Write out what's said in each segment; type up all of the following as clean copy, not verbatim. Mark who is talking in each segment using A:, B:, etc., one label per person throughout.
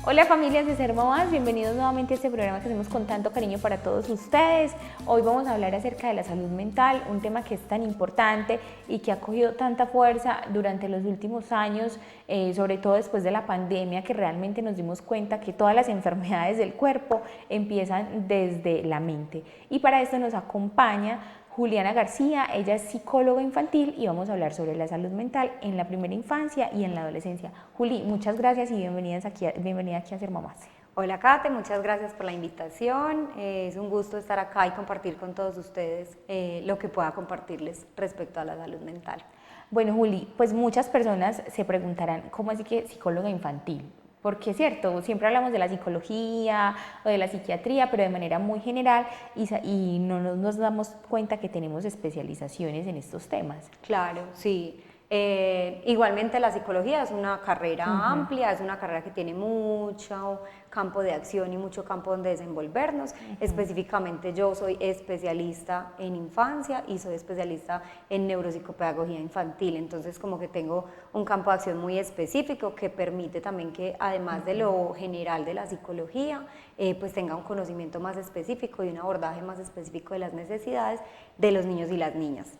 A: Hola familias de Ser Mamás, bienvenidos nuevamente a este programa que hacemos con tanto cariño para todos ustedes. Hoy vamos a hablar acerca de la salud mental, un tema que es tan importante y que ha cogido tanta fuerza durante los últimos años, sobre todo después de la pandemia, que realmente nos dimos cuenta que todas las enfermedades del cuerpo empiezan desde la mente. Y para esto nos acompaña Juliana García, ella es psicóloga infantil y vamos a hablar sobre la salud mental en la primera infancia y en la adolescencia. Juli, muchas gracias y bienvenida aquí a Ser Mamás.
B: Hola Kate, muchas gracias por la invitación. Es un gusto estar acá y compartir con todos ustedes lo que pueda compartirles respecto a la salud mental.
A: Bueno, Juli, pues muchas personas se preguntarán, ¿cómo así que psicóloga infantil? Porque es cierto, siempre hablamos de la psicología o de la psiquiatría, pero de manera muy general y no nos damos cuenta que tenemos especializaciones en estos temas.
B: Claro, sí. Igualmente la psicología es una carrera amplia, es una carrera que tiene mucho campo de acción y mucho campo donde desenvolvernos. Específicamente yo soy especialista en infancia y soy especialista en neuropsicopedagogía infantil, entonces como que tengo un campo de acción muy específico que permite también que además de lo general de la psicología, pues tenga un conocimiento más específico y un abordaje más específico de las necesidades de los niños y las niñas.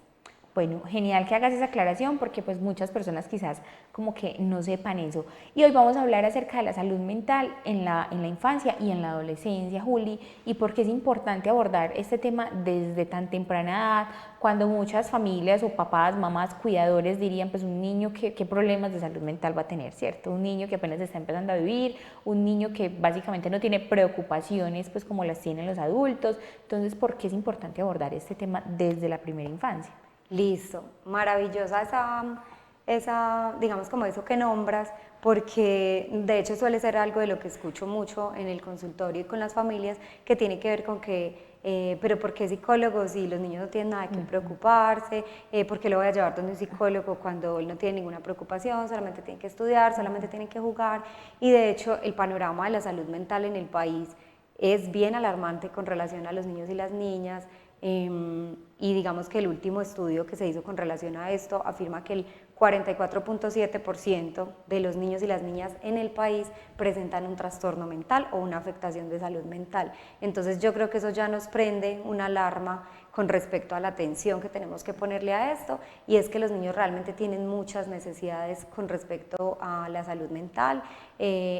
A: Bueno, genial que hagas esa aclaración porque pues muchas personas quizás como que no sepan eso. Y hoy vamos a hablar acerca de la salud mental en la infancia y en la adolescencia, Juli, y por qué es importante abordar este tema desde tan temprana edad, cuando muchas familias o papás, mamás, cuidadores dirían, pues un niño qué problemas de salud mental va a tener, ¿cierto? Un niño que apenas está empezando a vivir, un niño que básicamente no tiene preocupaciones pues como las tienen los adultos. Entonces, ¿por qué es importante abordar este tema desde la primera infancia?
B: Listo, maravillosa digamos como eso que nombras, porque de hecho suele ser algo de lo que escucho mucho en el consultorio y con las familias, que tiene que ver con que, pero ¿por qué psicólogos si los niños no tienen nada que preocuparse? ¿Por qué lo voy a llevar donde un psicólogo cuando él no tiene ninguna preocupación, solamente tiene que estudiar, solamente tiene que jugar? Y de hecho el panorama de la salud mental en el país es bien alarmante con relación a los niños y las niñas. Y digamos que el último estudio que se hizo con relación a esto afirma que el 44.7% de los niños y las niñas en el país presentan un trastorno mental o una afectación de salud mental. Entonces yo creo que eso ya nos prende una alarma con respecto a la atención que tenemos que ponerle a esto, y es que los niños realmente tienen muchas necesidades con respecto a la salud mental.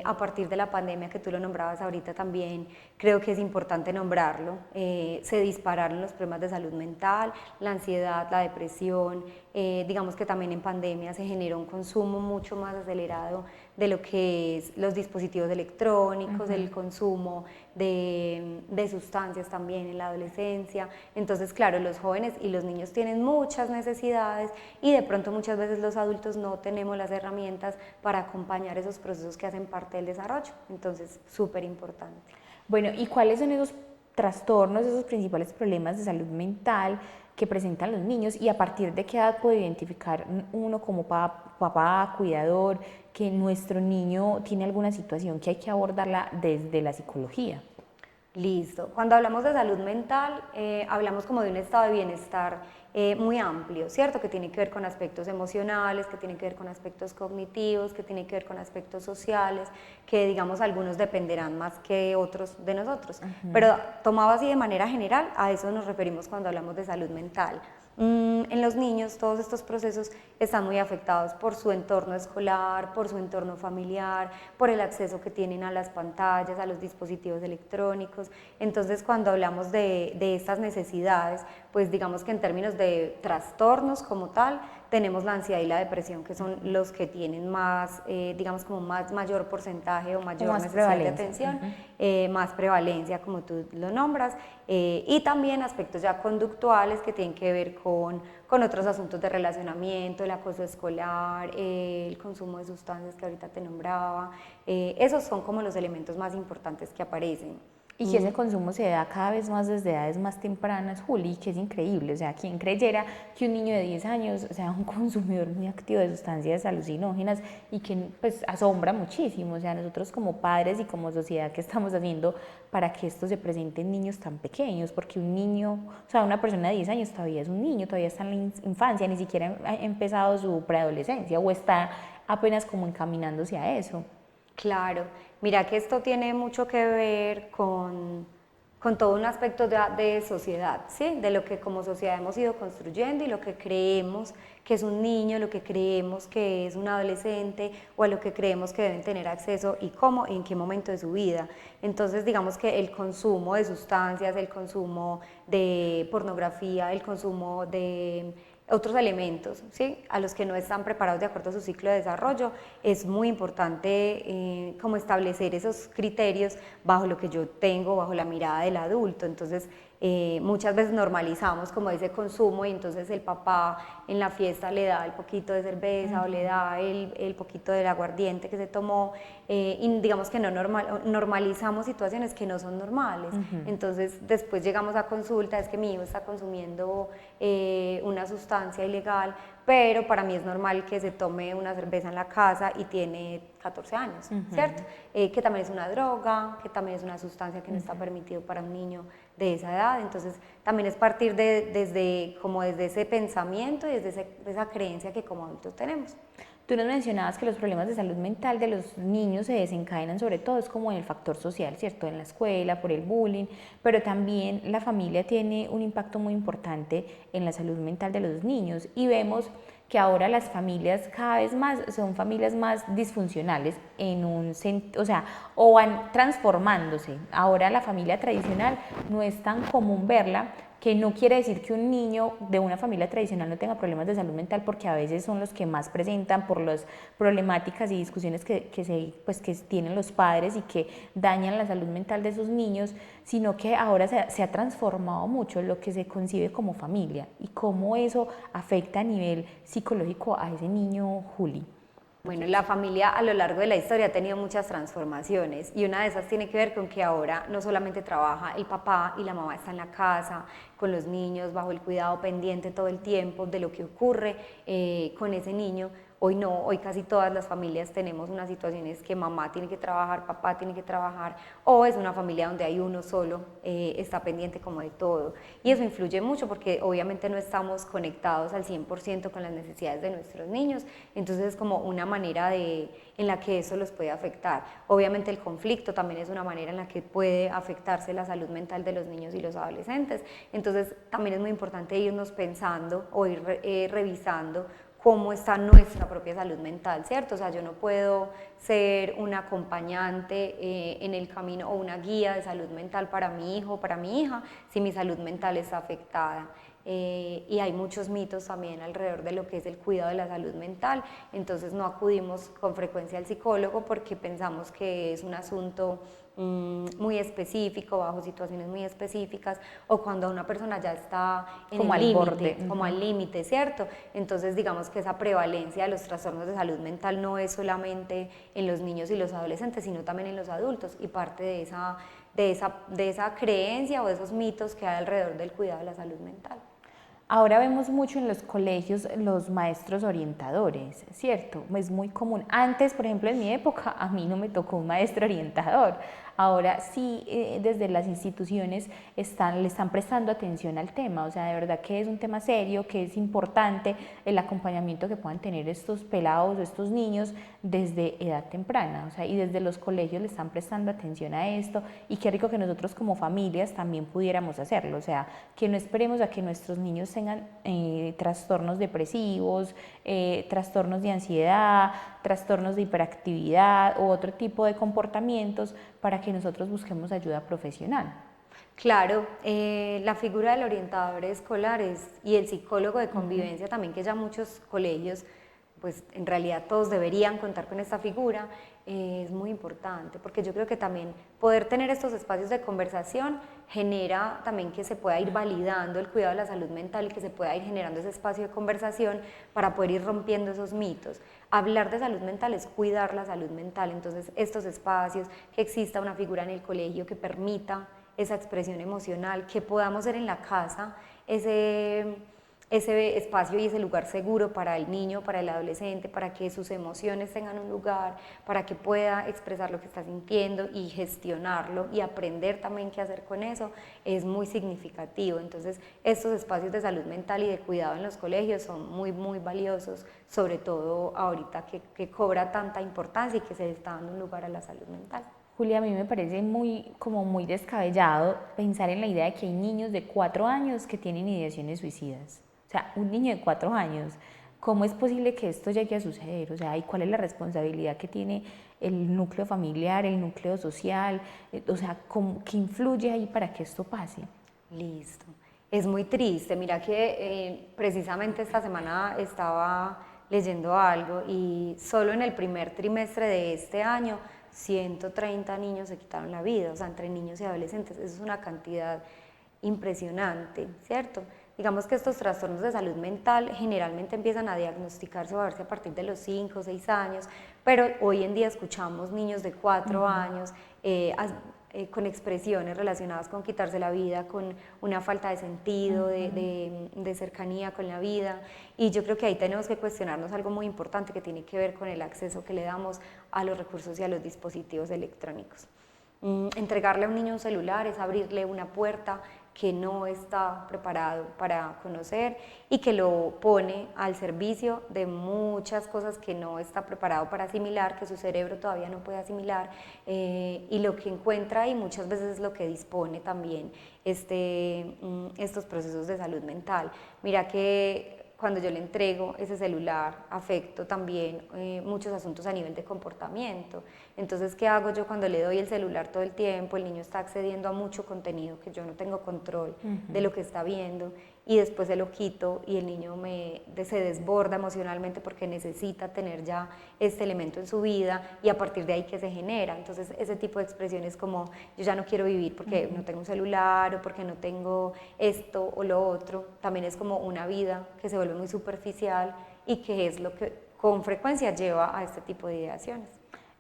B: A partir de la pandemia, que tú lo nombrabas ahorita también, creo que es importante nombrarlo. Se dispararon los problemas de salud mental, la ansiedad, la depresión. Digamos que también en pandemia se generó un consumo mucho más acelerado de lo que es los dispositivos electrónicos, el consumo de sustancias también en la adolescencia. Entonces, claro, los jóvenes y los niños tienen muchas necesidades y de pronto muchas veces los adultos no tenemos las herramientas para acompañar esos procesos que hacen parte del desarrollo. Entonces, súper importante.
A: Bueno, ¿y cuáles son esos trastornos, esos principales problemas de salud mental que presentan los niños y a partir de qué edad puede identificar uno como papá, cuidador, que nuestro niño tiene alguna situación que hay que abordarla desde la psicología?
B: Listo. Cuando hablamos de salud mental, hablamos como de un estado de bienestar muy amplio, ¿cierto? Que tiene que ver con aspectos emocionales, que tiene que ver con aspectos cognitivos, que tiene que ver con aspectos sociales, que digamos algunos dependerán más que otros de nosotros. Pero tomado así de manera general, a eso nos referimos cuando hablamos de salud mental. En los niños todos estos procesos están muy afectados por su entorno escolar, por su entorno familiar, por el acceso que tienen a las pantallas, a los dispositivos electrónicos. Entonces cuando hablamos de estas necesidades, pues digamos que en términos de trastornos como tal, tenemos la ansiedad y la depresión, que son los que tienen más, digamos como más mayor porcentaje o mayor necesidad de atención, más prevalencia como tú lo nombras, y también aspectos ya conductuales que tienen que ver con otros asuntos de relacionamiento, el acoso escolar, el consumo de sustancias que ahorita te nombraba. Esos son como los elementos más importantes que aparecen.
A: Y que ese consumo se da cada vez más desde edades más tempranas, Juli, que es increíble. O sea, ¿quién creyera que un niño de 10 años sea un consumidor muy activo de sustancias alucinógenas y que pues asombra muchísimo? O sea, nosotros como padres y como sociedad, ¿qué estamos haciendo para que esto se presente en niños tan pequeños? Porque un niño, o sea, una persona de 10 años todavía es un niño, todavía está en la infancia, ni siquiera ha empezado su preadolescencia o está apenas como encaminándose a eso.
B: Claro, mira que esto tiene mucho que ver con todo un aspecto de sociedad, ¿sí? De lo que como sociedad hemos ido construyendo y lo que creemos que es un niño, lo que creemos que es un adolescente o a lo que creemos que deben tener acceso y cómo y en qué momento de su vida. Entonces digamos que el consumo de sustancias, el consumo de pornografía, el consumo de otros elementos, ¿sí? A los que no están preparados de acuerdo a su ciclo de desarrollo, es muy importante como establecer esos criterios bajo lo que yo tengo, bajo la mirada del adulto. Entonces, muchas veces normalizamos como ese consumo y entonces el papá en la fiesta le da el poquito de cerveza o le da el poquito del aguardiente que se tomó y digamos que no normalizamos situaciones que no son normales. Entonces después llegamos a consulta, es que mi hijo está consumiendo una sustancia ilegal, pero para mí es normal que se tome una cerveza en la casa y tiene 14 años, ¿cierto? Que también es una droga, que también es una sustancia que no está permitido para un niño de esa edad. Entonces también es partir desde ese pensamiento y desde esa creencia que como adultos tenemos.
A: Tú nos mencionabas que los problemas de salud mental de los niños se desencadenan sobre todo es como en el factor social, ¿cierto? En la escuela, por el bullying, pero también la familia tiene un impacto muy importante en la salud mental de los niños y vemos que ahora las familias cada vez más son familias más disfuncionales en un o sea, o van transformándose. Ahora la familia tradicional no es tan común verla, que no quiere decir que un niño de una familia tradicional no tenga problemas de salud mental, porque a veces son los que más presentan por las problemáticas y discusiones que tienen los padres y que dañan la salud mental de sus niños, sino que ahora se ha transformado mucho lo que se concibe como familia y cómo eso afecta a nivel psicológico a ese niño, Juli.
B: Bueno, la familia a lo largo de la historia ha tenido muchas transformaciones y una de esas tiene que ver con que ahora no solamente trabaja el papá y la mamá está en la casa con los niños, bajo el cuidado pendiente todo el tiempo de lo que ocurre con ese niño. Hoy no, hoy casi todas las familias tenemos unas situaciones que mamá tiene que trabajar, papá tiene que trabajar, o es una familia donde hay uno solo, está pendiente como de todo. Y eso influye mucho porque obviamente no estamos conectados al 100% con las necesidades de nuestros niños, entonces es como una manera en la que eso los puede afectar. Obviamente el conflicto también es una manera en la que puede afectarse la salud mental de los niños y los adolescentes, entonces también es muy importante irnos pensando o ir revisando cómo está nuestra propia salud mental, ¿cierto? O sea, yo no puedo ser un acompañante en el camino o una guía de salud mental para mi hijo o para mi hija si mi salud mental está afectada. Y hay muchos mitos también alrededor de lo que es el cuidado de la salud mental, entonces no acudimos con frecuencia al psicólogo porque pensamos que es un asunto muy específico, bajo situaciones muy específicas, o cuando una persona ya está en
A: Como
B: el
A: al
B: límite,
A: borde.
B: como al límite, ¿cierto? Entonces digamos que esa prevalencia de los trastornos de salud mental no es solamente en los niños y los adolescentes, sino también en los adultos, y parte de esa creencia o de esos mitos que hay alrededor del cuidado de la salud mental.
A: Ahora vemos mucho en los colegios los maestros orientadores, ¿cierto? Es muy común. Antes, por ejemplo, en mi época, a mí no me tocó un maestro orientador. Ahora sí, desde las instituciones le están prestando atención al tema, o sea, de verdad que es un tema serio, que es importante el acompañamiento que puedan tener estos pelados, estos niños desde edad temprana, o sea, y desde los colegios le están prestando atención a esto, y qué rico que nosotros como familias también pudiéramos hacerlo, o sea, que no esperemos a que nuestros niños tengan trastornos depresivos, trastornos de ansiedad, trastornos de hiperactividad u otro tipo de comportamientos para que nosotros busquemos ayuda profesional.
B: Claro, la figura del orientador escolar y el psicólogo de convivencia también, que ya muchos colegios, pues en realidad todos deberían contar con esta figura, es muy importante, porque yo creo que también poder tener estos espacios de conversación genera también que se pueda ir validando el cuidado de la salud mental y que se pueda ir generando ese espacio de conversación para poder ir rompiendo esos mitos. Hablar de salud mental es cuidar la salud mental, entonces estos espacios, que exista una figura en el colegio que permita esa expresión emocional, que podamos ser en la casa ese espacio y ese lugar seguro para el niño, para el adolescente, para que sus emociones tengan un lugar, para que pueda expresar lo que está sintiendo y gestionarlo y aprender también qué hacer con eso, es muy significativo. Entonces, estos espacios de salud mental y de cuidado en los colegios son muy, muy valiosos, sobre todo ahorita que cobra tanta importancia y que se le está dando un lugar a la salud mental.
A: Julia, a mí me parece como muy descabellado pensar en la idea de que hay niños de 4 años que tienen ideaciones suicidas. O sea, un niño de 4 años, ¿cómo es posible que esto llegue a suceder? O sea, ¿y cuál es la responsabilidad que tiene el núcleo familiar, el núcleo social? O sea, ¿qué influye ahí para que esto pase?
B: Listo. Es muy triste. Mira que precisamente esta semana estaba leyendo algo y solo en el primer trimestre de este año 130 niños se quitaron la vida, o sea, entre niños y adolescentes. Eso es una cantidad impresionante, ¿cierto? Digamos que estos trastornos de salud mental generalmente empiezan a diagnosticarse o a verse a partir de los 5 o 6 años, pero hoy en día escuchamos niños de 4 años con expresiones relacionadas con quitarse la vida, con una falta de sentido, de cercanía con la vida, y yo creo que ahí tenemos que cuestionarnos algo muy importante que tiene que ver con el acceso que le damos a los recursos y a los dispositivos electrónicos. Entregarle a un niño un celular es abrirle una puerta que no está preparado para conocer y que lo pone al servicio de muchas cosas que no está preparado para asimilar, que su cerebro todavía no puede asimilar, y lo que encuentra ahí muchas veces es lo que dispone también estos procesos de salud mental. Mira que cuando yo le entrego ese celular, afecto también muchos asuntos a nivel de comportamiento. Entonces, ¿qué hago yo cuando le doy el celular todo el tiempo? El niño está accediendo a mucho contenido que yo no tengo control de lo que está viendo, y después se lo quito y el niño se desborda emocionalmente porque necesita tener ya este elemento en su vida, y a partir de ahí, ¿qué se genera? Entonces, ese tipo de expresiones como yo ya no quiero vivir porque no tengo un celular o porque no tengo esto o lo otro, también es como una vida que se vuelve muy superficial y que es lo que con frecuencia lleva a este tipo de ideaciones.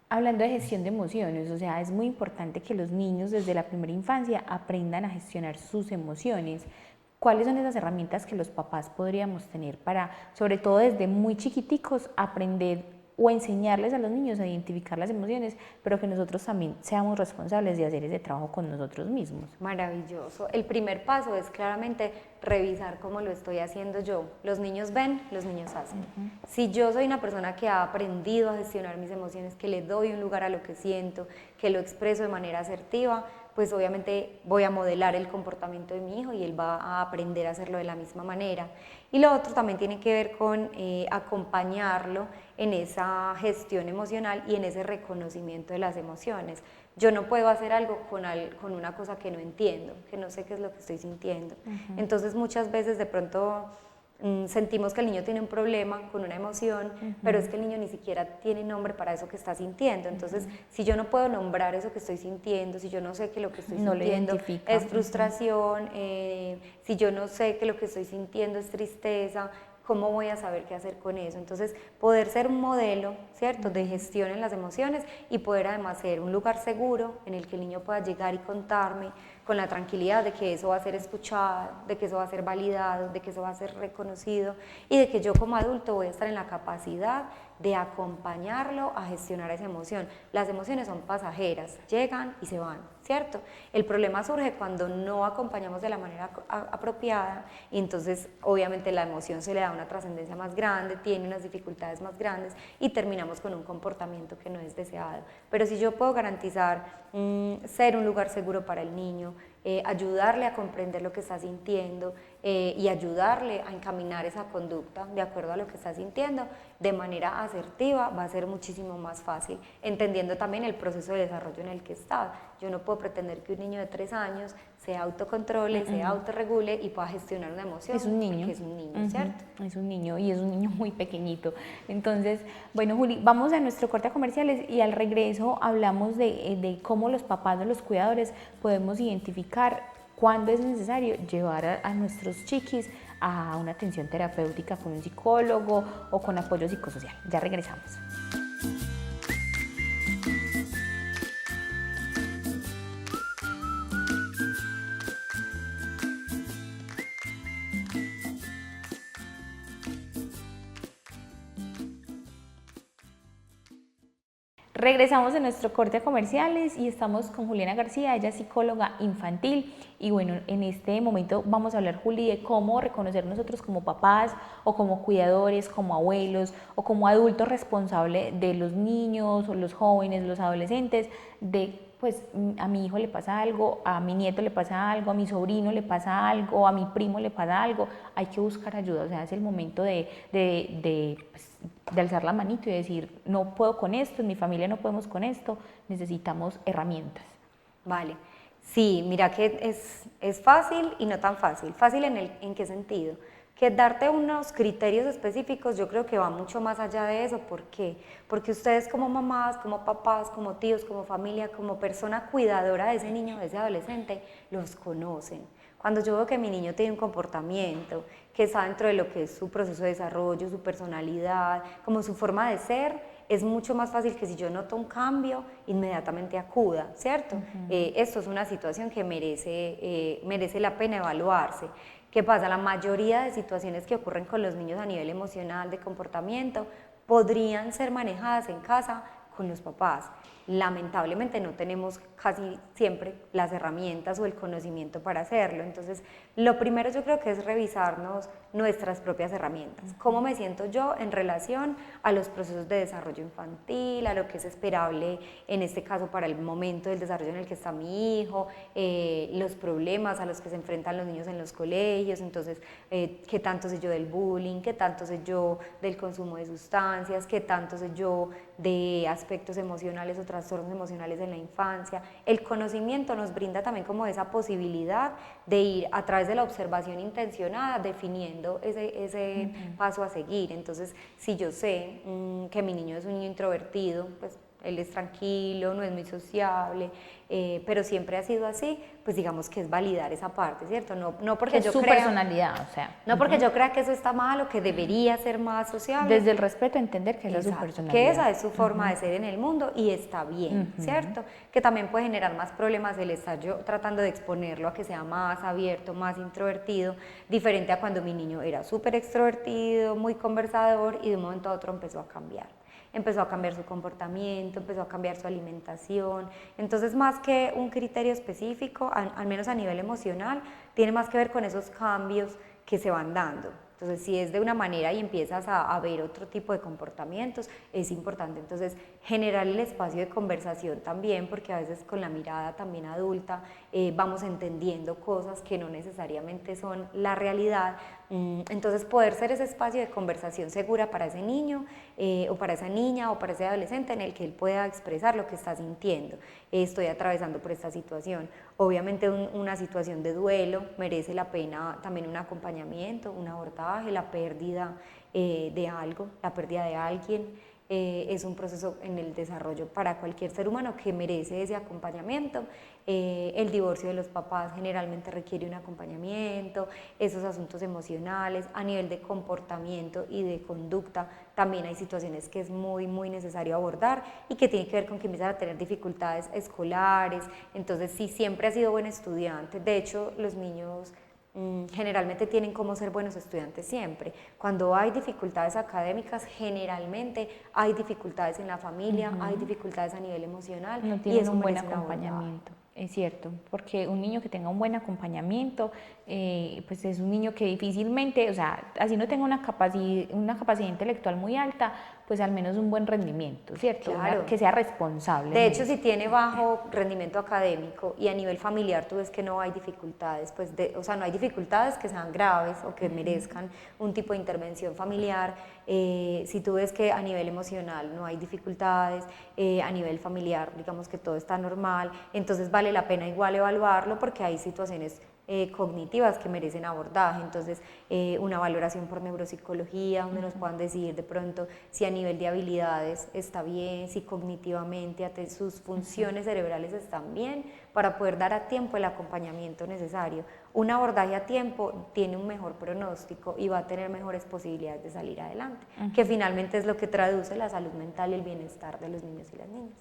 A: Hablando de gestión de emociones, o sea, es muy importante que los niños desde la primera infancia aprendan a gestionar sus emociones. ¿Cuáles son esas herramientas que los papás podríamos tener para, sobre todo desde muy chiquiticos, aprender o enseñarles a los niños a identificar las emociones, pero que nosotros también seamos responsables de hacer ese trabajo con nosotros mismos?
B: Maravilloso. El primer paso es claramente revisar cómo lo estoy haciendo yo. Los niños ven, los niños hacen. Si yo soy una persona que ha aprendido a gestionar mis emociones, que le doy un lugar a lo que siento, que lo expreso de manera asertiva, pues obviamente voy a modelar el comportamiento de mi hijo y él va a aprender a hacerlo de la misma manera. Y lo otro también tiene que ver con acompañarlo en esa gestión emocional y en ese reconocimiento de las emociones. Yo no puedo hacer algo con una cosa que no entiendo, que no sé qué es lo que estoy sintiendo. Entonces muchas veces de pronto sentimos que el niño tiene un problema con una emoción, pero es que el niño ni siquiera tiene nombre para eso que está sintiendo. Entonces, si yo no puedo nombrar eso que estoy sintiendo, si yo no sé que lo que estoy sintiendo es frustración, si yo no sé que lo que estoy sintiendo es tristeza, ¿cómo voy a saber qué hacer con eso? Entonces, poder ser un modelo, ¿cierto?, de gestión en las emociones, y poder además ser un lugar seguro en el que el niño pueda llegar y contarme con la tranquilidad de que eso va a ser escuchado, de que eso va a ser validado, de que eso va a ser reconocido, y de que yo como adulto voy a estar en la capacidad de acompañarlo a gestionar esa emoción. Las emociones son pasajeras, llegan y se van, ¿cierto? El problema surge cuando no acompañamos de la manera apropiada, y entonces obviamente la emoción se le da una trascendencia más grande, tiene unas dificultades más grandes y terminamos con un comportamiento que no es deseado. Pero si yo puedo garantizar ser un lugar seguro para el niño, ayudarle a comprender lo que está sintiendo y ayudarle a encaminar esa conducta de acuerdo a lo que está sintiendo de manera asertiva, va a ser muchísimo más fácil, entendiendo también el proceso de desarrollo en el que está. Yo no puedo pretender que un niño de 3 años se autocontrole, se autorregule y pueda gestionar una emoción.
A: Es un niño.
B: Porque es un niño, ¿cierto?
A: Es un niño, y es un niño muy pequeñito. Entonces, bueno, Juli, vamos a nuestro corte a comerciales y al regreso hablamos de cómo los papás o los cuidadores podemos identificar cuándo es necesario llevar a nuestros chiquis a una atención terapéutica con un psicólogo o con apoyo psicosocial. Ya regresamos. Regresamos de nuestro corte a comerciales y estamos con Juliana García, ella es psicóloga infantil y bueno, en este momento vamos a hablar, Juli, de cómo reconocer nosotros como papás o como cuidadores, como abuelos o como adultos responsables de los niños o los jóvenes, los adolescentes, de pues a mi hijo le pasa algo, a mi nieto le pasa algo, a mi sobrino le pasa algo, a mi primo le pasa algo, hay que buscar ayuda, o sea, es el momento de alzar la manito y decir, no puedo con esto, en mi familia no podemos con esto, necesitamos herramientas.
B: Vale, sí, mira que es fácil y no tan fácil. ¿Fácil en qué sentido? Que darte unos criterios específicos yo creo que va mucho más allá de eso. ¿Por qué? Porque ustedes como mamás, como papás, como tíos, como familia, como persona cuidadora de ese niño, de ese adolescente, los conocen. Cuando yo veo que mi niño tiene un comportamiento que está dentro de lo que es su proceso de desarrollo, su personalidad, como su forma de ser, es mucho más fácil que si yo noto un cambio, inmediatamente acuda, ¿cierto? Esto es una situación que merece la pena evaluarse. ¿Qué pasa? La mayoría de situaciones que ocurren con los niños a nivel emocional, de comportamiento, podrían ser manejadas en casa con los papás. Lamentablemente no tenemos casi siempre las herramientas o el conocimiento para hacerlo. Entonces, lo primero yo creo que es revisarnos nuestras propias herramientas. ¿Cómo me siento yo en relación a los procesos de desarrollo infantil, a lo que es esperable en este caso para el momento del desarrollo en el que está mi hijo, los problemas a los que se enfrentan los niños en los colegios? Entonces, ¿qué tanto sé yo del bullying? ¿Qué tanto sé yo del consumo de sustancias? ¿Qué tanto sé yo de aspectos emocionales o trastornos emocionales en la infancia? El conocimiento nos brinda también como esa posibilidad de ir a través de la observación intencionada definiendo ese paso a seguir. Entonces, si yo sé que mi niño es un niño introvertido, pues él es tranquilo, no es muy sociable, pero siempre ha sido así, pues digamos que es validar esa parte, ¿cierto? No porque yo
A: su
B: crea,
A: personalidad, o sea.
B: no porque yo crea que eso está mal o que debería ser más sociable.
A: Desde el respeto, entender que esa es su personalidad.
B: Que esa es su forma de ser en el mundo y está bien, ¿cierto? Que también puede generar más problemas el estar yo tratando de exponerlo a que sea más abierto, más introvertido, diferente a cuando mi niño era súper extrovertido, muy conversador y de un momento a otro empezó a cambiar. Empezó a cambiar su comportamiento, empezó a cambiar su alimentación. Entonces, más que un criterio específico, al menos a nivel emocional, tiene más que ver con esos cambios que se van dando. Entonces, si es de una manera y empiezas a ver otro tipo de comportamientos, es importante entonces generar el espacio de conversación también, porque a veces con la mirada también adulta vamos entendiendo cosas que no necesariamente son la realidad. Entonces, poder ser ese espacio de conversación segura para ese niño o para esa niña o para ese adolescente en el que él pueda expresar lo que está sintiendo. Estoy atravesando por esta situación. Obviamente una situación de duelo merece la pena también un acompañamiento, un abordaje, la pérdida de algo, la pérdida de alguien. Es un proceso en el desarrollo para cualquier ser humano que merece ese acompañamiento. El divorcio de los papás generalmente requiere un acompañamiento, esos asuntos emocionales, a nivel de comportamiento y de conducta, también hay situaciones que es muy, muy necesario abordar y que tiene que ver con que empiezan a tener dificultades escolares. Entonces, si siempre ha sido buen estudiante, de hecho, los niños generalmente tienen cómo ser buenos estudiantes siempre. Cuando hay dificultades académicas, generalmente hay dificultades en la familia, hay dificultades a nivel emocional.
A: No tienen un buen acompañamiento. Es cierto, porque un niño que tenga un buen acompañamiento, pues es un niño que difícilmente, o sea, así no tenga una capacidad intelectual muy alta, pues al menos un buen rendimiento, ¿cierto?
B: Claro.
A: Que sea responsable.
B: De hecho, si tiene bajo rendimiento académico y a nivel familiar tú ves que no hay dificultades, pues o sea, no hay dificultades que sean graves o que merezcan un tipo de intervención familiar. Si tú ves que a nivel emocional no hay dificultades, a nivel familiar digamos que todo está normal, entonces vale la pena igual evaluarlo porque hay situaciones cognitivas que merecen abordaje. Entonces, una valoración por neuropsicología, donde nos puedan decir de pronto si a nivel de habilidades está bien, si cognitivamente sus funciones cerebrales están bien, para poder dar a tiempo el acompañamiento necesario. Un abordaje a tiempo tiene un mejor pronóstico y va a tener mejores posibilidades de salir adelante, que finalmente es lo que traduce la salud mental y el bienestar de los niños y las niñas.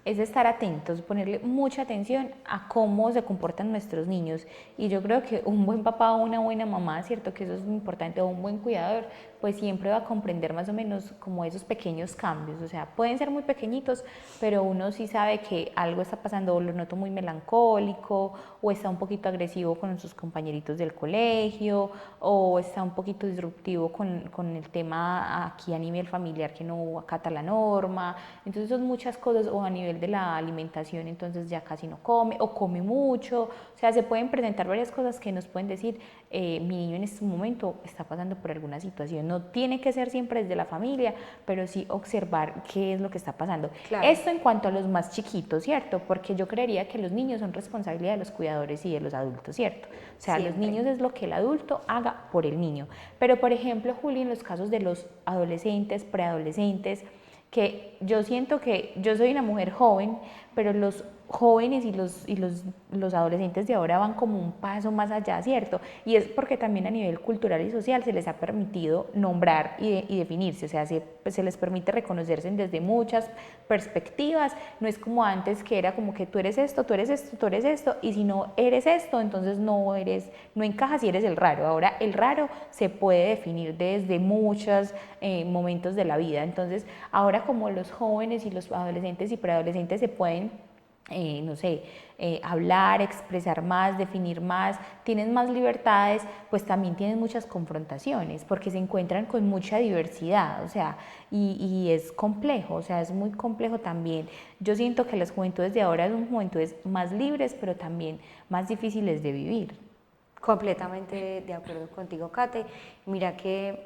A: es estar atentos, ponerle mucha atención a cómo se comportan nuestros niños. Y yo creo que un buen papá o una buena mamá, ¿cierto? Que eso es muy importante, o un buen cuidador, pues siempre va a comprender más o menos como esos pequeños cambios. O sea, pueden ser muy pequeñitos, pero uno sí sabe que algo está pasando, o lo noto muy melancólico, o está un poquito agresivo con sus compañeritos del colegio, o está un poquito disruptivo con el tema aquí a nivel familiar que no acata la norma. Entonces son muchas cosas, o a nivel de la alimentación, entonces ya casi no come, o come mucho. O sea, se pueden presentar varias cosas que nos pueden decir, mi niño en este momento está pasando por alguna situación. No tiene que ser siempre desde la familia, pero sí observar qué es lo que está pasando.
B: Claro.
A: Esto en cuanto a los más chiquitos, ¿cierto? Porque yo creería que los niños son responsabilidad de los cuidadores y de los adultos, ¿cierto? O sea,
B: Siempre.
A: los niños es lo que el adulto haga por el niño. Pero, por ejemplo, Juli, en los casos de los adolescentes, preadolescentes, que yo siento que yo soy una mujer joven, pero los jóvenes y los adolescentes de ahora van como un paso más allá, ¿cierto? Y es porque también a nivel cultural y social se les ha permitido nombrar y definirse, o sea, se les permite reconocerse desde muchas perspectivas. No es como antes, que era como que tú eres esto, tú eres esto, tú eres esto, y si no eres esto, entonces no encajas y eres el raro. Ahora el raro se puede definir desde muchos momentos de la vida. Entonces ahora, como los jóvenes y los adolescentes y preadolescentes se pueden no sé, hablar, expresar más, definir más, tienen más libertades, pues también tienen muchas confrontaciones, porque se encuentran con mucha diversidad, o sea, y es complejo, o sea, es muy complejo también. Yo siento que las juventudes de ahora son juventudes más libres, pero también más difíciles de vivir.
B: Completamente de acuerdo contigo, Kate. Mira que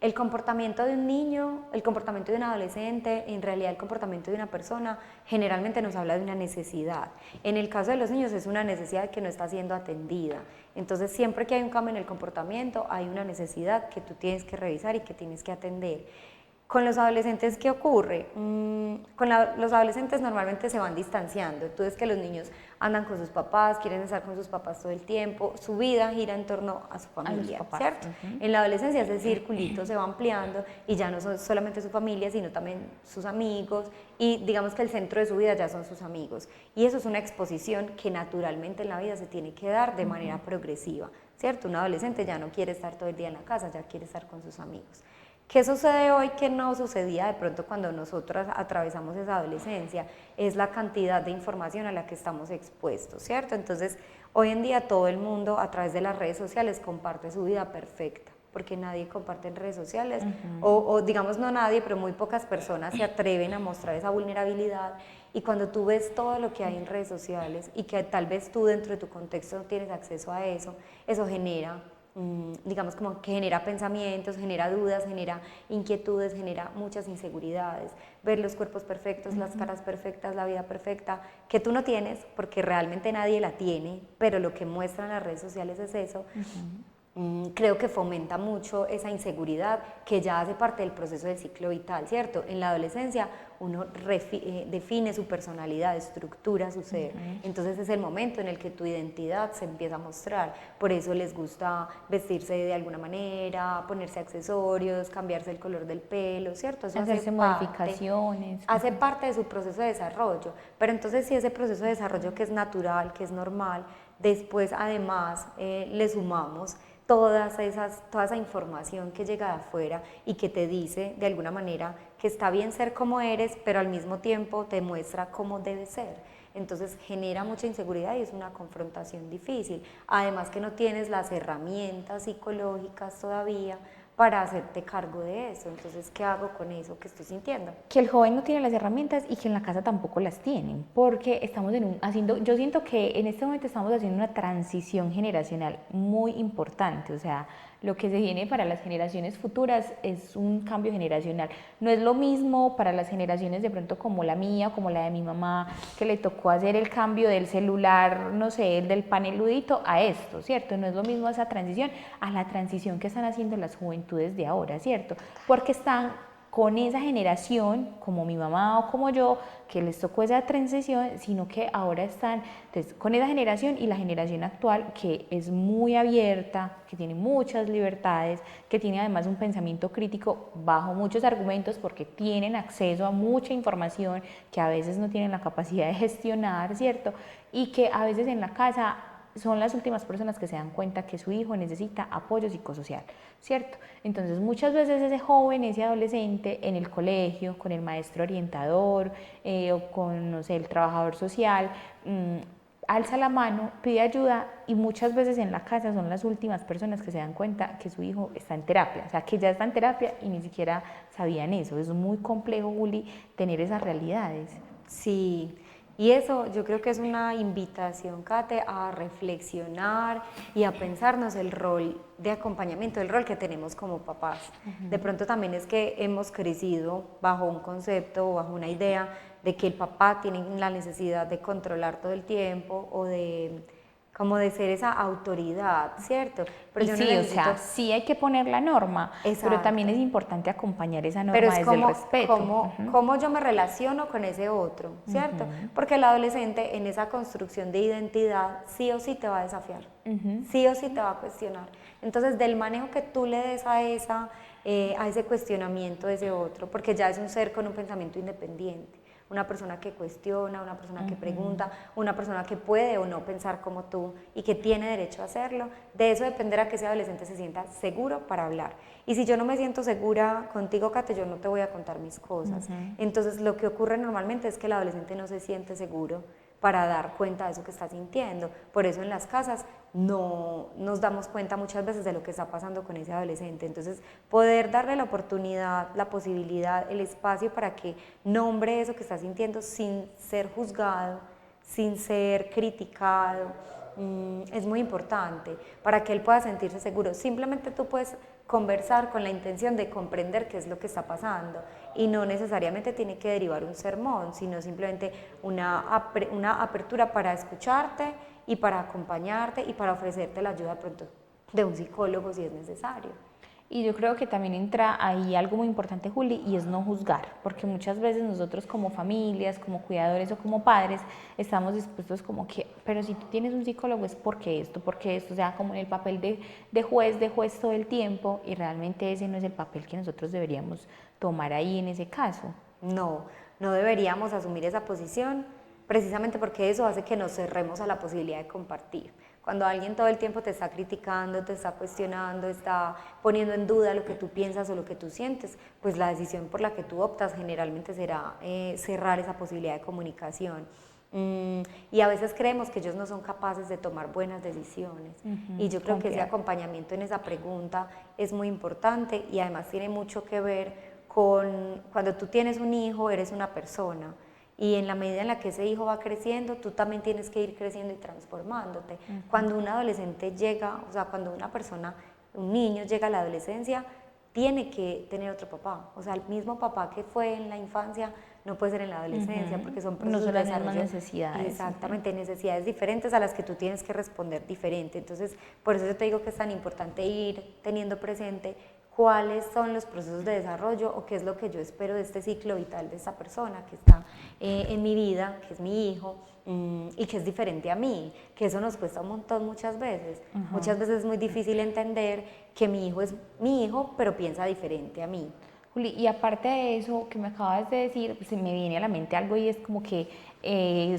B: el comportamiento de un niño, el comportamiento de un adolescente, en realidad el comportamiento de una persona, generalmente nos habla de una necesidad. En el caso de los niños es una necesidad que no está siendo atendida. Entonces, siempre que hay un cambio en el comportamiento, hay una necesidad que tú tienes que revisar y que tienes que atender. Con los adolescentes, ¿qué ocurre? Los adolescentes normalmente se van distanciando. Tú ves que los niños andan con sus papás, quieren estar con sus papás todo el tiempo, su vida gira en torno a su familia, ¿cierto? En la adolescencia ese circulito se va ampliando y ya no son solamente su familia, sino también sus amigos, y digamos que el centro de su vida ya son sus amigos. Y eso es una exposición que naturalmente en la vida se tiene que dar de manera progresiva, ¿cierto? Un adolescente ya no quiere estar todo el día en la casa, ya quiere estar con sus amigos. ¿Qué sucede hoy que no sucedía de pronto cuando nosotras atravesamos esa adolescencia? Es la cantidad de información a la que estamos expuestos, ¿cierto? Entonces, hoy en día todo el mundo a través de las redes sociales comparte su vida perfecta, porque nadie comparte en redes sociales, o digamos no nadie, pero muy pocas personas se atreven a mostrar esa vulnerabilidad. Y cuando tú ves todo lo que hay en redes sociales y que tal vez tú dentro de tu contexto no tienes acceso a eso, eso genera digamos como que genera pensamientos, genera dudas, genera inquietudes, genera muchas inseguridades. Ver los cuerpos perfectos, las caras perfectas, la vida perfecta, que tú no tienes porque realmente nadie la tiene, pero lo que muestran las redes sociales es eso. Creo que fomenta mucho esa inseguridad que ya hace parte del proceso del ciclo vital, ¿cierto? En la adolescencia uno define su personalidad, estructura su ser, entonces es el momento en el que tu identidad se empieza a mostrar. Por eso les gusta vestirse de alguna manera, ponerse accesorios, cambiarse el color del pelo, ¿cierto? Eso
A: hacerse modificaciones.
B: Hace parte de su proceso de desarrollo, pero entonces si ese proceso de desarrollo, que es natural, que es normal, después además le sumamos toda esa información que llega de afuera y que te dice de alguna manera que está bien ser como eres, pero al mismo tiempo te muestra cómo debes ser. Entonces genera mucha inseguridad y es una confrontación difícil. Además que no tienes las herramientas psicológicas todavía para hacerte cargo de eso. Entonces, ¿qué hago con eso que estoy sintiendo?
A: Que el joven no tiene las herramientas y que en la casa tampoco las tienen, porque estamos yo siento que en este momento estamos haciendo una transición generacional muy importante, o sea, lo que se viene para las generaciones futuras es un cambio generacional. No es lo mismo para las generaciones de pronto como la mía, como la de mi mamá, que le tocó hacer el cambio del celular, no sé, del paneludito a esto, ¿cierto? No es lo mismo esa transición a la transición que están haciendo las juventudes de ahora, ¿cierto? Porque están con esa generación, como mi mamá o como yo, que les tocó esa transición, sino que ahora están entonces, con esa generación y la generación actual que es muy abierta, que tiene muchas libertades, que tiene además un pensamiento crítico bajo muchos argumentos porque tienen acceso a mucha información que a veces no tienen la capacidad de gestionar, ¿cierto? Y que a veces en la casa son las últimas personas que se dan cuenta que su hijo necesita apoyo psicosocial, ¿cierto? Entonces muchas veces ese joven, ese adolescente en el colegio, con el maestro orientador o con, no sé, el trabajador social, alza la mano, pide ayuda y muchas veces en la casa son las últimas personas que se dan cuenta que su hijo está en terapia, o sea, que ya está en terapia y ni siquiera sabían eso. Es muy complejo, Juli, tener esas realidades.
B: Sí, y eso yo creo que es una invitación, Kate, a reflexionar y a pensarnos el rol de acompañamiento, el rol que tenemos como papás. De pronto también es que hemos crecido bajo un concepto o bajo una idea de que el papá tiene la necesidad de controlar todo el tiempo o de como de ser esa autoridad, ¿cierto? Pero
A: Y
B: yo no
A: sí, o
B: necesito...
A: sea, sí hay que poner la norma, pero también
B: Exacto.
A: es importante acompañar esa
B: Pero
A: norma
B: es
A: desde el
B: como,
A: respeto.
B: como, cómo yo me relaciono con ese otro, ¿cierto? Porque el adolescente en esa construcción de identidad sí o sí te va a desafiar, sí o sí te va a cuestionar. Entonces, del manejo que tú le des a ese cuestionamiento de ese otro, porque ya es un ser con un pensamiento independiente, una persona que cuestiona, una persona que pregunta, una persona que puede o no pensar como tú y que tiene derecho a hacerlo, de eso dependerá que ese adolescente se sienta seguro para hablar. Y si yo no me siento segura contigo, Kate, yo no te voy a contar mis cosas. Entonces lo que ocurre normalmente es que el adolescente no se siente seguro para dar cuenta de eso que está sintiendo. Por eso en las casas no nos damos cuenta muchas veces de lo que está pasando con ese adolescente. Entonces, poder darle la oportunidad, la posibilidad, el espacio para que nombre eso que está sintiendo sin ser juzgado, sin ser criticado, es muy importante para que él pueda sentirse seguro. Simplemente tú puedes conversar con la intención de comprender qué es lo que está pasando y no necesariamente tiene que derivar un sermón, sino simplemente una apertura para escucharte y para acompañarte y para ofrecerte la ayuda pronto de un psicólogo si es necesario.
A: Y yo creo que también entra ahí algo muy importante, Juli, y es no juzgar, porque muchas veces nosotros como familias, como cuidadores o como padres, estamos dispuestos como que, pero si tú tienes un psicólogo es porque esto, o sea, como en el papel de juez todo el tiempo, y realmente ese no es el papel que nosotros deberíamos tomar ahí en ese caso.
B: No, no deberíamos asumir esa posición precisamente porque eso hace que nos cerremos a la posibilidad de compartir. Cuando alguien todo el tiempo te está criticando, te está cuestionando, está poniendo en duda lo que tú piensas o lo que tú sientes, pues la decisión por la que tú optas generalmente será cerrar esa posibilidad de comunicación. Y a veces creemos que ellos no son capaces de tomar buenas decisiones. Y yo creo que ese acompañamiento en esa pregunta es muy importante y además tiene mucho que ver con cuando tú tienes un hijo, eres una persona. Y en la medida en la que ese hijo va creciendo, tú también tienes que ir creciendo y transformándote. Cuando un adolescente llega, o sea, cuando una persona, un niño llega a la adolescencia, tiene que tener otro papá. O sea, el mismo papá que fue en la infancia no puede ser en la adolescencia, porque son procesos
A: No son
B: de
A: las mismas
B: desarrollo.
A: necesidades.
B: Exactamente, necesidades diferentes a las que tú tienes que responder diferente. Entonces, por eso yo te digo que es tan importante ir teniendo presente cuáles son los procesos de desarrollo o qué es lo que yo espero de este ciclo vital de esta persona que está en mi vida, que es mi hijo, y que es diferente a mí, que eso nos cuesta un montón muchas veces. Muchas veces es muy difícil entender que mi hijo es mi hijo, pero piensa diferente a mí.
A: Juli, y aparte de eso que me acabas de decir, pues, se me viene a la mente algo y es como que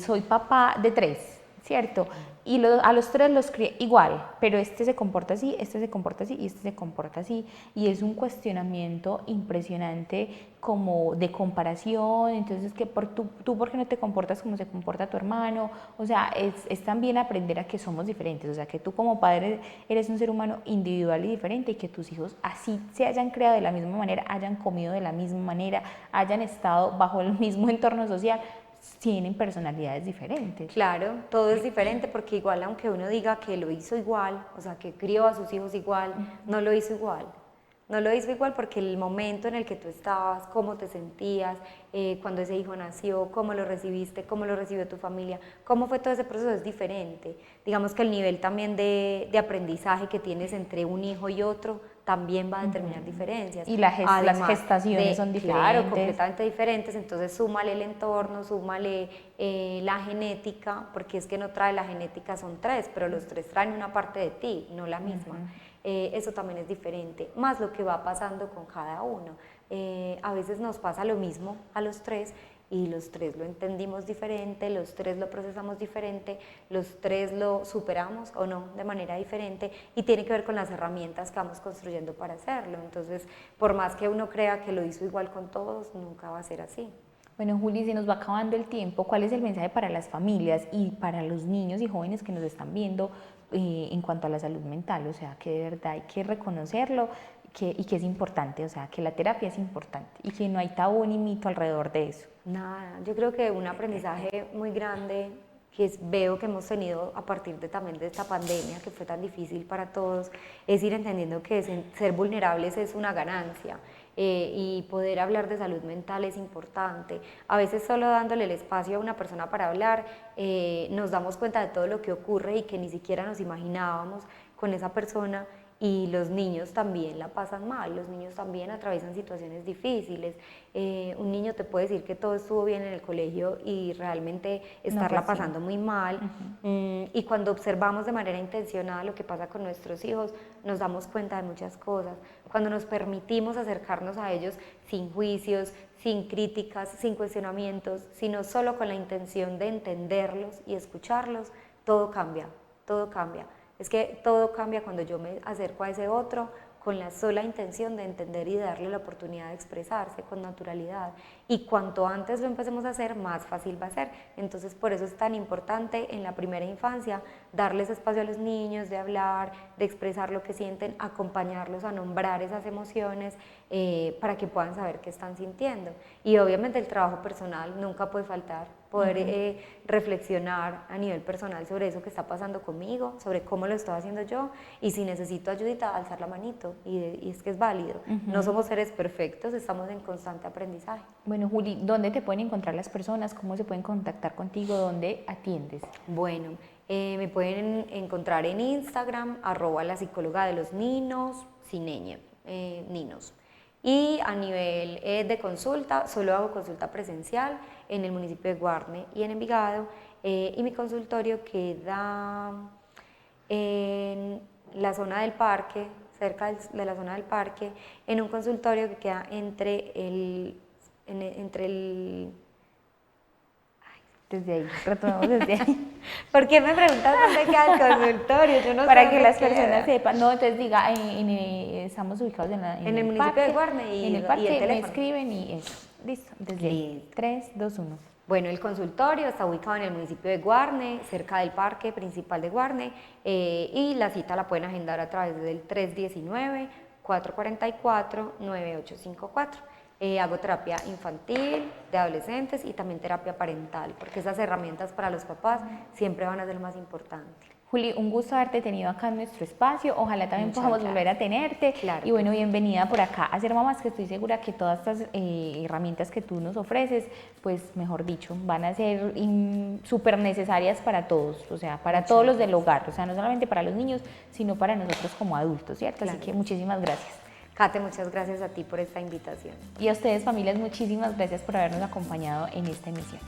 A: soy papá de tres, ¿cierto? Y a los tres los crié igual, pero este se comporta así, este se comporta así y este se comporta así. Y es un cuestionamiento impresionante como de comparación, entonces que tú por qué no te comportas como se comporta tu hermano, o sea, es también aprender a que somos diferentes, o sea, que tú como padre eres un ser humano individual y diferente y que tus hijos así se hayan creado de la misma manera, hayan comido de la misma manera, hayan estado bajo el mismo entorno social, tienen personalidades diferentes.
B: Claro, todo es diferente porque igual aunque uno diga que lo hizo igual, o sea, que crió a sus hijos igual, no lo hizo igual. No lo hizo igual porque el momento en el que tú estabas, cómo te sentías, cuando ese hijo nació, cómo lo recibiste, cómo lo recibió tu familia, cómo fue todo ese proceso es diferente. Digamos que el nivel también de aprendizaje que tienes entre un hijo y otro también va a determinar diferencias.
A: Y las
B: Además
A: gestaciones son diferentes.
B: Claro, completamente diferentes, entonces súmale el entorno, súmale la genética, porque es que no trae la genética, son tres, pero los tres traen una parte de ti, no la misma. Eso también es diferente, más lo que va pasando con cada uno. A veces nos pasa lo mismo a los tres, y los tres lo entendimos diferente, los tres lo procesamos diferente, los tres lo superamos o no de manera diferente, y tiene que ver con las herramientas que vamos construyendo para hacerlo. Entonces, por más que uno crea que lo hizo igual con todos, nunca va a ser así.
A: Bueno, Juli, se nos va acabando el tiempo. ¿Cuál es el mensaje para las familias y para los niños y jóvenes que nos están viendo en cuanto a la salud mental? O sea, que de verdad hay que reconocerlo y que es importante, o sea, que la terapia es importante y que no hay tabú ni mito alrededor de eso.
B: Nada, yo creo que un aprendizaje muy grande que veo que hemos tenido a partir también de esta pandemia, que fue tan difícil para todos, es ir entendiendo que ser vulnerables es una ganancia. Y poder hablar de salud mental es importante. A veces solo dándole el espacio a una persona para hablar, nos damos cuenta de todo lo que ocurre y que ni siquiera nos imaginábamos con esa persona. Y los niños también la pasan mal, los niños también atraviesan situaciones difíciles. Un niño te puede decir que todo estuvo bien en el colegio y realmente estarla pasando muy mal. Y cuando observamos de manera intencionada lo que pasa con nuestros hijos, nos damos cuenta de muchas cosas. Cuando nos permitimos acercarnos a ellos sin juicios, sin críticas, sin cuestionamientos, sino solo con la intención de entenderlos y escucharlos, todo cambia, todo cambia. Es que todo cambia cuando yo me acerco a ese otro con la sola intención de entender y de darle la oportunidad de expresarse con naturalidad. Y cuanto antes lo empecemos a hacer, más fácil va a ser. Entonces, por eso es tan importante en la primera infancia darles espacio a los niños de hablar, de expresar lo que sienten, acompañarlos a nombrar esas emociones para que puedan saber qué están sintiendo. Y obviamente el trabajo personal nunca puede faltar, poder reflexionar a nivel personal sobre eso que está pasando conmigo, sobre cómo lo estoy haciendo yo, y si necesito ayudita, alzar la manito, y es que es válido. No somos seres perfectos, estamos en constante aprendizaje.
A: Bueno, Juli, ¿dónde te pueden encontrar las personas? ¿Cómo se pueden contactar contigo? ¿Dónde atiendes?
B: Bueno, me pueden encontrar en Instagram, @la psicóloga de los ninos, sin ñ, ninos. Y a nivel de consulta, solo hago consulta presencial en el municipio de Guarne y en Envigado, y mi consultorio queda en la zona del parque, cerca de la zona del parque, en un consultorio que queda entre el
A: Desde ahí, retomamos desde ahí.
B: ¿Por qué me preguntas dónde queda el consultorio? Yo no
A: Para
B: sé
A: que
B: dónde
A: las
B: queda.
A: personas sepan, no, entonces diga, estamos ubicados en
B: el municipio
A: parque,
B: de Guarne y
A: en el parque,
B: el
A: me
B: teléfono.
A: escriben y eso, listo, desde ahí, 3, 2, 1.
B: Bueno, el consultorio está ubicado en el municipio de Guarne, cerca del parque principal de Guarne, y la cita la pueden agendar a través del 319-444-9854. Hago terapia infantil, de adolescentes y también terapia parental, porque esas herramientas para los papás siempre van a ser lo más importante.
A: Juli, un gusto haberte tenido acá en nuestro espacio, ojalá también podamos volver a tenerte,
B: Claro,
A: y bueno, bienvenida por acá a Ser Mamás, que estoy segura que todas estas herramientas que tú nos ofreces, pues mejor dicho, van a ser súper necesarias para todos, o sea, para todos los del hogar, o sea, no solamente para los niños, sino para nosotros como adultos, ¿cierto? Así que muchísimas gracias.
B: Kate, muchas gracias a ti por esta invitación.
A: Y a ustedes, familias, muchísimas gracias por habernos acompañado en esta emisión.